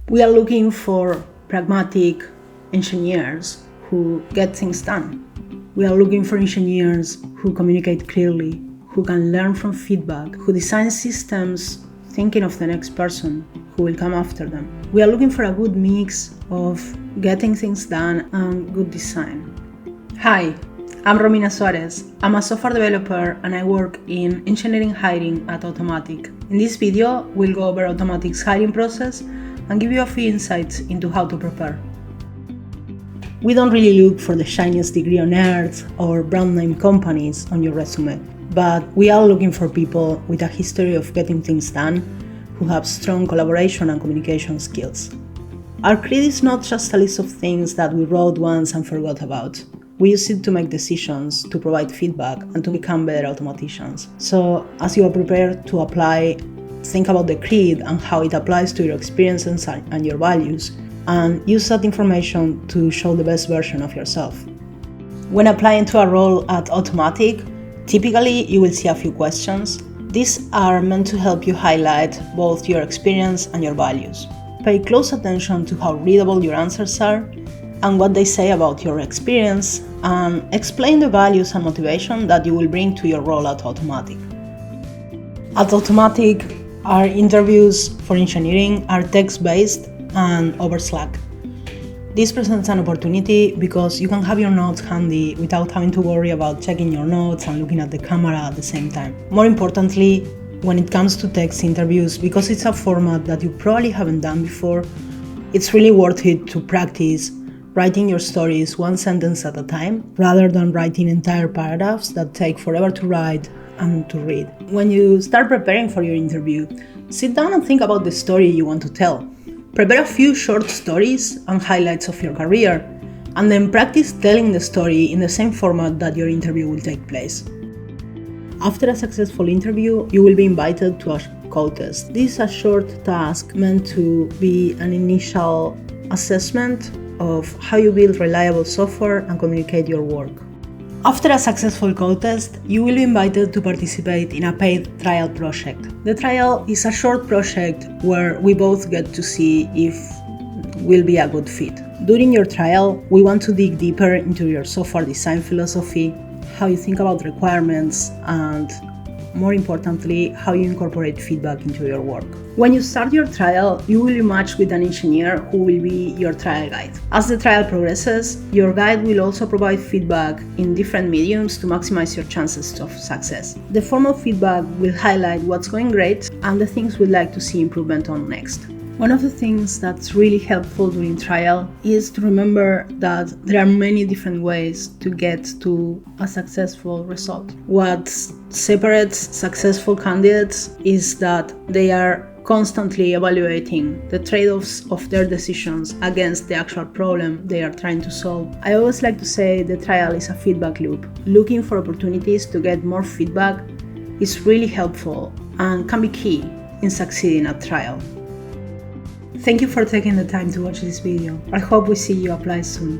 We are looking for pragmatic engineers who get things done. We are looking for engineers who communicate clearly, who can learn from feedback, who design systems thinking of the next person who will come after them. We are looking for a good mix of getting things done and good design. Hi, I'm Romina Suarez. I'm a software developer and I work in engineering hiring at Automattic. In this video, we'll go over Automattic's hiring process and give you a few insights into how to prepare. We don't really look for the shiniest degree on earth or brand name companies on your resume, but we are looking for people with a history of getting things done, who have strong collaboration and communication skills. Our creed is not just a list of things that we wrote once and forgot about. We use it to make decisions, to provide feedback, and to become better automaticians. So, as you are prepared to apply, think about the creed and how it applies to your experiences and your values, and use that information to show the best version of yourself. When applying to a role at Automattic, typically you will see a few questions. These are meant to help you highlight both your experience and your values. Pay close attention to how readable your answers are and what they say about your experience, and explain the values and motivation that you will bring to your role at Automattic. At Automattic, our interviews for engineering are text-based and over Slack. This presents an opportunity because you can have your notes handy without having to worry about checking your notes and looking at the camera at the same time. More importantly, when it comes to text interviews, because it's a format that you probably haven't done before, it's really worth it to practice writing your stories one sentence at a time, rather than writing entire paragraphs that take forever to write and to read. When you start preparing for your interview, sit down and think about the story you want to tell. Prepare a few short stories and highlights of your career, and then practice telling the story in the same format that your interview will take place. After a successful interview, you will be invited to a code test. This is a short task meant to be an initial assessment of how you build reliable software and communicate your work. After a successful code test, you will be invited to participate in a paid trial project. The trial is a short project where we both get to see if we'll be a good fit. During your trial, we want to dig deeper into your software design philosophy, how you think about requirements, and more importantly, how you incorporate feedback into your work. When you start your trial, you will be matched with an engineer who will be your trial guide. As the trial progresses, your guide will also provide feedback in different mediums to maximize your chances of success. The formal feedback will highlight what's going great and the things we'd like to see improvement on next. One of the things that's really helpful during trial is to remember that there are many different ways to get to a successful result. What separates successful candidates is that they are constantly evaluating the trade-offs of their decisions against the actual problem they are trying to solve. I always like to say the trial is a feedback loop. Looking for opportunities to get more feedback is really helpful and can be key in succeeding at trial. Thank you for taking the time to watch this video. I hope we see you apply soon.